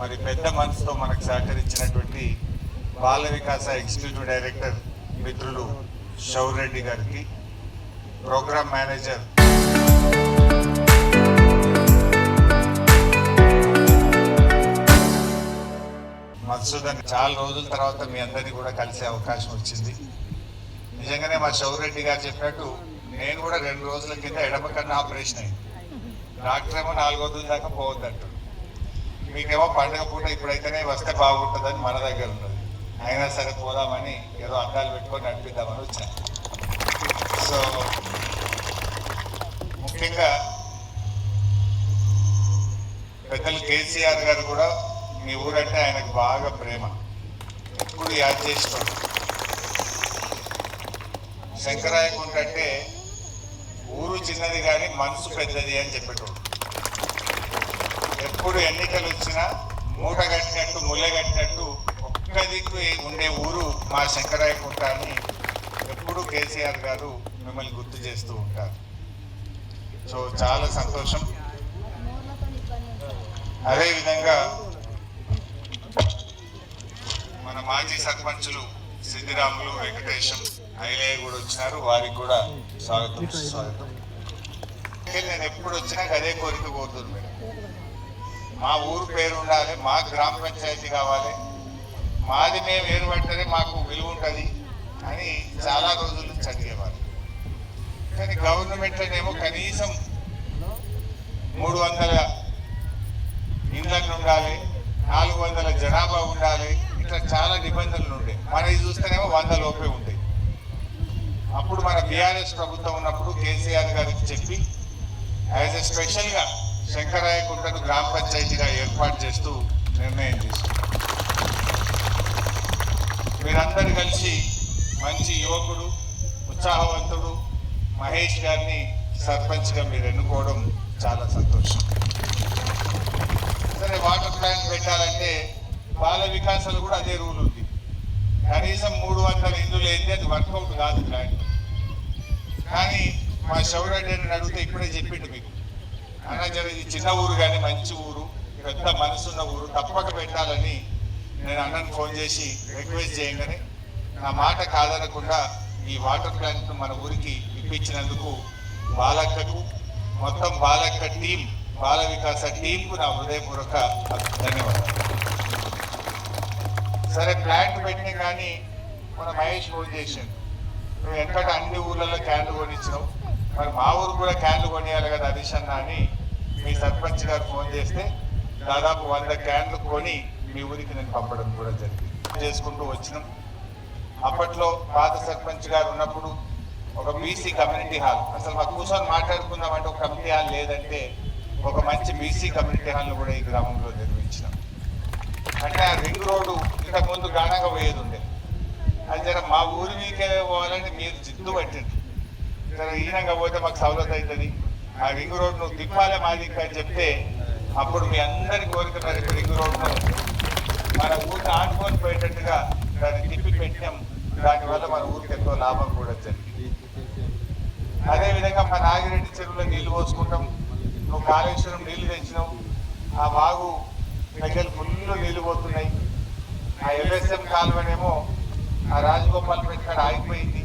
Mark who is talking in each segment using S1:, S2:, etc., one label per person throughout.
S1: మరి పెద్ద మనసుతో మనకు సహకరించినటువంటి బాల వికాస ఎగ్జిక్యూటివ్ డైరెక్టర్ మిత్రులు షౌర్ రెడ్డి గారికి, ప్రోగ్రామ్ మేనేజర్ మధుసూదన్, చాలా రోజుల తర్వాత మీ అందరినీ కూడా కలిసే అవకాశం వచ్చింది. నిజంగానే మా షౌర్ రెడ్డి గారు చెప్పినట్టు నేను కూడా 2 రోజుల కింద ఎడమ కన్నా ఆపరేషన్ అయింది. డాక్టర్ ఏమో 4 రోజుల దాకా పోవద్దంటారు. మీకేమో పండుగ పూట ఇప్పుడైతేనే వస్తే బాగుంటుందని మన దగ్గర ఉన్నది. అయినా సరే పోదామని ఏదో అద్దాలు పెట్టుకొని నడిపిద్దామని వచ్చాను. సో ముఖ్యంగా పెద్దలు కేసీఆర్ గారు కూడా మీ ఊరంటే ఆయనకు బాగా ప్రేమ, ఎప్పుడు యాద్ చేసుకోండి. శంకరాయకుంట అంటే ఊరు చిన్నది కానీ మనసు పెద్దది అని చెప్పేటోడు. ఎప్పుడు ఎన్నికలు వచ్చినా మూట కట్టినట్టు ముళ్ళ కట్టినట్టు ఒక్క దిక్కు ఉండే ఊరు మా శంకరాయకుంట అని ఎప్పుడు కేసీఆర్ గారు మిమ్మల్ని గుర్తు చేస్తూ ఉంటారు. సో చాలా సంతోషం. అదేవిధంగా మన మాజీ సర్పంచులు సిద్ధిరాములు, వెంకటేశం, ఐలయ్య కూడా వచ్చినారు. వారికి కూడా స్వాగతం. నేను ఎప్పుడు వచ్చినా అదే కోరిక కోరుతుంది మేడం, మా ఊరు పేరు ఉండాలి, మా గ్రామ పంచాయతీ కావాలి, మాది మేము ఏర్పడితేనే మాకు విలువ ఉంటుంది అని చాలా రోజుల నుంచి అడిగేవారు. కానీ గవర్నమెంట్లోనేమో కనీసం 300 ఇండ్లను ఉండాలి, 400 జనాభా ఉండాలి, ఇట్లా చాలా నిబంధనలు ఉండే. మనది చూస్తేనేమో 100 లోపే ఉంటాయి. అప్పుడు మన బీఆర్ఎస్ ప్రభుత్వం ఉన్నప్పుడు కేసీఆర్ గారికి చెప్పి యాజ్ ఎ స్పెషల్గా శంకరాయకుంటను గ్రామ పంచాయతీగా ఏర్పాటు చేస్తూ నిర్ణయం తీసుకున్నారు. మీరందరూ కలిసి మంచి యువకుడు, ఉత్సాహవంతుడు మహేష్ గారిని సర్పంచ్గా మీరు ఎన్నుకోవడం చాలా సంతోషం. సరే, వాటర్ ప్లాంట్ పెట్టాలంటే బాల వికాసాలు కూడా అదే రూల్ ఉంది. కనీసం 300 ఇండ్లు ఏంటి, అది వర్కౌట్ కాదు ప్లాంట్. కానీ మా శౌరెడ్డిని అడిగితే ఇప్పుడే చెప్పిండు మీకు, అన్న ఇది చిన్న ఊరు కానీ మంచి ఊరు, పెద్ద మనసున్న ఊరు, తప్పక పెట్టాలని నేను అన్నను ఫోన్ చేసి రిక్వెస్ట్ చేయగానే నా మాట కాదనకుండా ఈ వాటర్ ప్లాంట్ను మన ఊరికి ఇప్పించినందుకు బాలక్కకు, మొత్తం బాలక్క టీం, బాల వికాస టీంకు నా హృదయపూర్వక ధన్యవాదాలు. సరే, ప్లాంట్ పెట్టినా కానీ మన మహేష్ ఫోన్ చేసాడు, నువ్వు ఎక్కడ అన్ని ఊర్లలో క్యాన్లు కొనిచ్చినావు, మరి మా ఊరు కూడా క్యాన్లు కొనియాలి కదా హరీష్ అన్న అని మీ సర్పంచ్ గారు ఫోన్ చేస్తే దాదాపు 100 క్యాన్లు కొని మీ ఊరికి నేను పంపడం కూడా జరిగింది. చేసుకుంటూ వచ్చినాం. అప్పట్లో పాత సర్పంచ్ గారు ఉన్నప్పుడు ఒక బీసీ కమ్యూనిటీ హాల్, అసలు మాకు కూర్చొని మాట్లాడుకుందామంటే ఒక కమ్యూనిటీ హాల్ లేదంటే ఒక మంచి బీసీ కమ్యూనిటీ హాల్ను కూడా ఈ గ్రామంలో నిర్మించినాం. అంటే ఆ రింగ్ రోడ్డు ఇంతకు ముందు గానంగా పోయేది ఉండే, అది జర మా ఊరి మీకే పోవాలని మీరు జిద్దు పట్టింది. జర ఈనంగా పోతే మాకు సౌలత్ అవుతుంది, ఆ రింగ్ రోడ్ నువ్వు తిప్పాలే మాది అని చెప్తే అప్పుడు మీ అందరి కోరిక మేరకు రింగ్ రోడ్ను మన ఊరికి ఆడుకొని పోయేటట్టుగా దాన్ని తిప్పి పెట్టాం. దానివల్ల మన ఊరికి ఎంతో లాభం కూడా జరిగింది. అదేవిధంగా మా నాగిరెడ్డి చెరువులో నీళ్లు పోసుకుంటాం, నువ్వు కాళేశ్వరం నీళ్లు తెచ్చినావు, ఆ వాగు దగ్గర ఫుల్లు నీళ్లు పోతున్నాయి. ఆ ఎల్ఎస్ఎం కాలువనేమో ఆ రాజగోపాల్ పెట్టిన ఆగిపోయింది.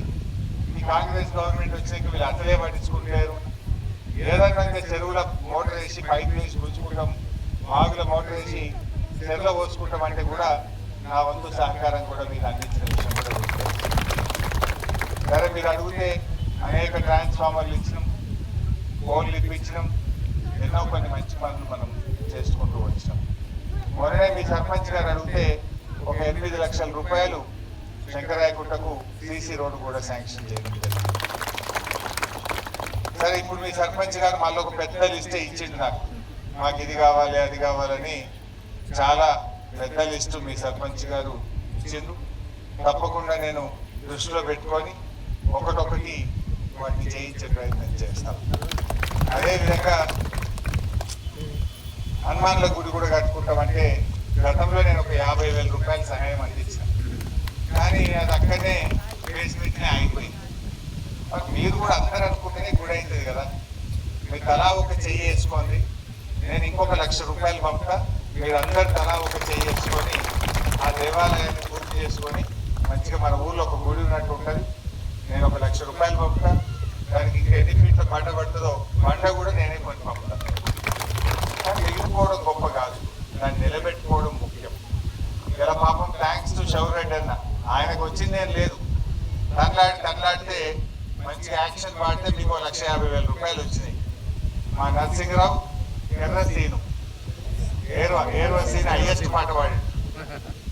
S1: ఈ కాంగ్రెస్ గవర్నమెంట్ వచ్చినాక వీళ్ళు అసలే పట్టించుకుంటారు. ఏదన్నా చెరువుల మోటార్ వేసి పైపు వేసి గుంజుకుంటాం, వాగుల మోటార్ వేసి చెరువులో పోసుకుంటాం అంటే కూడా నా వంతు సహకారం కూడా మీరు అందించిన విషయం కూడా చూస్తారు. సరే, మీరు అడిగితే అనేక ట్రాన్స్ఫార్మర్లు ఇచ్చినాం, ఫోన్లు ఇప్పించినాం, ఎన్నో కొన్ని మంచి పనులు మనం చేసుకుంటూ వచ్చినాం. మొన్ననే మీ సర్పంచ్ గారు అడిగితే ఒక 8 లక్షల రూపాయలు శంకరాయకుంటకు సీసీ రోడ్డు కూడా శాంక్షన్ చేయడం జరిగింది. సరే, ఇప్పుడు మీ సర్పంచ్ గారు మళ్ళీ ఒక పెద్ద లిస్టే ఇచ్చిండు నాకు, మాకు ఇది కావాలి అది కావాలని చాలా పెద్ద లిస్టు మీ సర్పంచ్ గారు ఇచ్చిండ్రు. తప్పకుండా నేను దృష్టిలో పెట్టుకొని ఒకటొకటి వాటిని చేయించే ప్రయత్నం చేస్తాను. అదేవిధంగా హనుమాన్ల గుడి కూడా కట్టుకుంటామంటే గతంలో నేను ఒక 50,000 రూపాయల సహాయం అందించాను, కానీ అది అక్కడనే బేస్మెంట్నే ఆగిపోయింది. మరి మీరు కూడా అందరు అనుకుంటేనే గుడి అవుతుంది కదా, మీరు తలా ఒక చెయ్యి వేసుకోండి, నేను ఇంకొక 1,00,000 రూపాయలు పంపుతా, మీరందరు తలా ఒక చేసుకొని ఆ దేవాలయాన్ని పూర్తి చేసుకొని మంచిగా మన ఊళ్ళో ఒక గుడి ఉన్నట్టు ఉంటుంది. నేను 1 లక్ష రూపాయలు పంపుతా. దానికి ఇంకా ఎన్ని ఫీట్ల బండ పడుతుందో బండ కూడా నేనే కొని పంపుతా. కానీ ఎగిరిపోవడం గొప్ప కాదు, దాన్ని నిలబెట్టుకోవడం ముఖ్యం. ఇలా పాపం థ్యాంక్స్ టు శౌరెడ్డి అన్న, ఆయనకు వచ్చిందేం లేదు. తనలాడితే మంచి యాక్షన్ వాడితే మీకు 1,50,000 రూపాయలు వచ్చినాయి. మా నరసింహరావు ఎర్రసీను ఏర్వసీను హైయెస్ట్ పాట పాడాడు.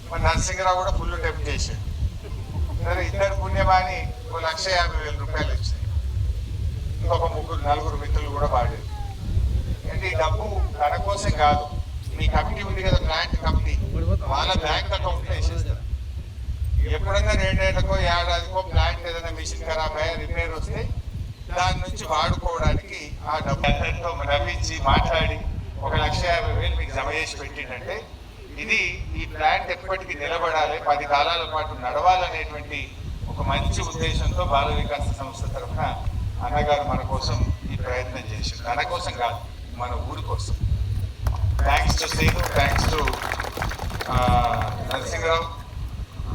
S1: మా నరసింహరావు కూడా ఫుల్ టెంప్ట్ చేశాడు. సరే ఇద్దరు పుణ్యమాని 1,50,000 రూపాయలు వచ్చినాయి. ఇంకొక 3-4 మిత్రులు కూడా పాడారు. అంటే ఈ డబ్బు తన కోసం కాదు, మీ కమిటీ ఉంది కదా, ప్లాంట్ కమిటీ, వాళ్ళ బ్యాంక్ అకౌంట్లో వేసేస్తారు. ఎప్పుడైనా 2 ఏళ్లకో ఏడాదికో ప్లాంట్ ఏదైనా మిషన్ ఖరాబ్ అయ్యా రిపేర్ వస్తే దాని నుంచి వాడుకోవడానికి ఆ డబ్బుతో నవ్వించి మాట్లాడి 1,50,000 మీకు జమ చేసి పెట్టిందంటే ఇది ఈ ప్లాంట్ ఎప్పటికీ నిలబడాలి, 10 కాలాల పాటు నడవాలనేటువంటి ఒక మంచి ఉద్దేశంతో బాల వికాస సంస్థ తరఫున అన్నగారు మన కోసం ఈ ప్రయత్నం చేశారు. తన కోసం కాదు, మన ఊరి కోసం. Thanks to Srinu, thanks to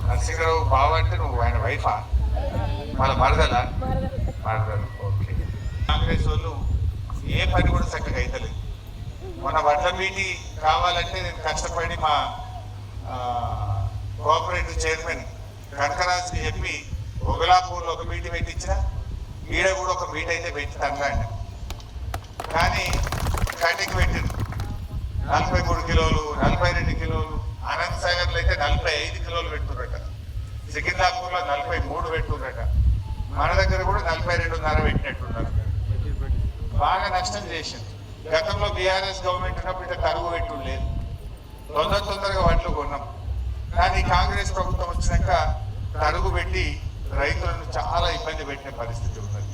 S1: Narasimharao బావ అంటే నువ్వు ఆయన వైఫా, వాళ్ళ మరదలా? మరదలు. ఓకే. కాంగ్రెస్ వాళ్ళు ఏ పని కూడా చక్కగా అవుతలేదు. మన వడ్ల బీటి కావాలంటే నేను కష్టపడి మా కోఆపరేటివ్ చైర్మన్ కనకరాజుకి చెప్పి ఒగలాపూర్లో ఒక బీటి పెట్టించిన, ఈడ కూడా ఒక బీట్ అయితే పెట్టి తనలాండి. కానీ కటికి పెట్టింది 43 కిలోలు, 42 కిలోలు. అనంత సాగర్లో అయితే 45 కిలోలు పెట్టుకున్నట, సికింద్రాపూర్లో 43 పెట్టుకున్నట, మన దగ్గర కూడా 42.5 పెట్టినట్టున్నారు. బాగా నష్టం చేసింది. గతంలో బీఆర్ఎస్ గవర్నమెంట్ ఉన్నప్పుడు ఇట్లా తరుగు పెట్టు లేదు, తొందరగా వడ్లు కొన్నాం. కానీ కాంగ్రెస్ ప్రభుత్వం వచ్చినాక తరుగు పెట్టి రైతులను చాలా ఇబ్బంది పెట్టిన పరిస్థితి ఉన్నది.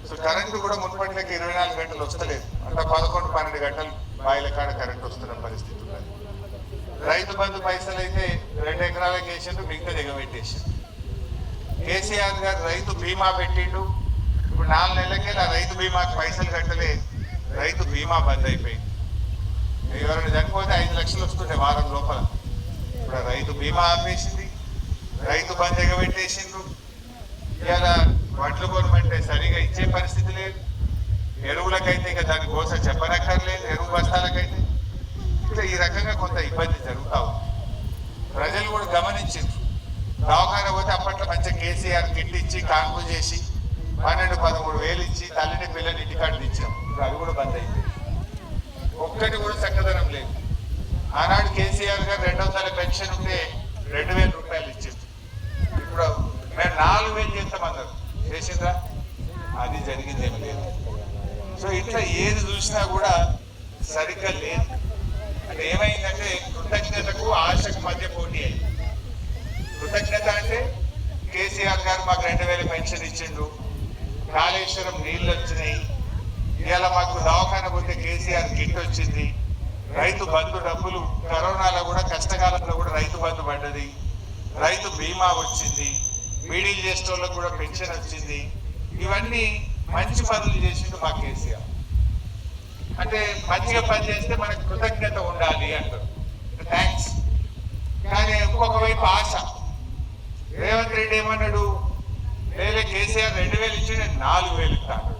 S1: సో కరెంటు కూడా మున్పటికి 24 గంటలు వస్తలేదు, అంటే 11-12 గంటలు బాయిల కాడ కరెంట్ వస్తున్న పరిస్థితి ఉన్నది. రైతు బంధు పైసలు అయితే 2 ఎకరాలకు వేసిండు, మిగతా దిగబెట్టేసిండు. కేసీఆర్ గారు రైతు బీమా పెట్టిండు. ఇప్పుడు 4 నెలలకే ఆ రైతు బీమాకి పైసలు కట్టలే, రైతు బీమా బంద్ అయిపోయింది. ఎవరైనా చనిపోతే 5 లక్షలు వస్తుండే వారం లోపల. ఇప్పుడు రైతు బీమా ఆపేసింది, రైతు బంద్ ఎగబెట్టేసిండ్రు. ఇలా వడ్లు కొనమంటే సరిగా ఇచ్చే పరిస్థితి లేదు. ఎరువులకైతే ఇక దాని కోసం చెప్పనక్కర్లేదు, ఎరువు బస్తాలకైతే. ఇట్లా ఈ రకంగా కొంత ఇబ్బంది జరుగుతూ ఉంది. ప్రజలు కూడా గమనించారు. దవాఖాన పోతే అప్పట్లో మంచిగా కేసీఆర్ కిట్ ఇచ్చి కాన్పు చేసి 12-13 వేలు ఇచ్చి తల్లిని పిల్లని ఇంటికాడు ఇచ్చాం. ఇప్పుడు అవి కూడా బంద్ అయిపోయింది. ఒక్కటి కూడా చక్కదనం లేదు. ఆనాడు కేసీఆర్ గారు 200 పెన్షన్ ఉంటే 2,000 రూపాయలు ఇచ్చారు. ఇప్పుడు మేము 4,000 చేస్తామన్నారు, చేసిందా? అది జరిగిందేమి లేదు. సో ఇట్లా ఏది చూసినా కూడా సరిగ్గా లేదు. అంటే ఏమైందంటే కృతజ్ఞతకు ఆశకు మధ్య పోటీ అయింది. కృతజ్ఞత అంటే కేసీఆర్ గారు మాకు 2,000 పెన్షన్ ఇచ్చిండు, కాళేశ్వరం నీళ్ళు వచ్చినాయి, ఇవాళ మాకు దవాఖాన పోతే కేసీఆర్ కిట్ వచ్చింది, రైతు బంధు డబ్బులు కరోనాలో కూడా కష్టకాలంలో కూడా రైతు బంధు పడ్డది, రైతు బీమా వచ్చింది, బీడీలు చేసే వాళ్ళకు కూడా పెన్షన్ వచ్చింది. ఇవన్నీ మంచి పనులు చేసిండు మా కేసీఆర్. అంటే మంచిగా పని చేస్తే మనకు కృతజ్ఞత ఉండాలి అంటారు, థ్యాంక్స్. కానీ ఇంకొక వైపు ఆశ. రేవంత్ రెడ్డి ఏమన్నాడు, లేదా కేసీఆర్ 2,000 ఇచ్చి నేను 4,000 ఇస్తాను.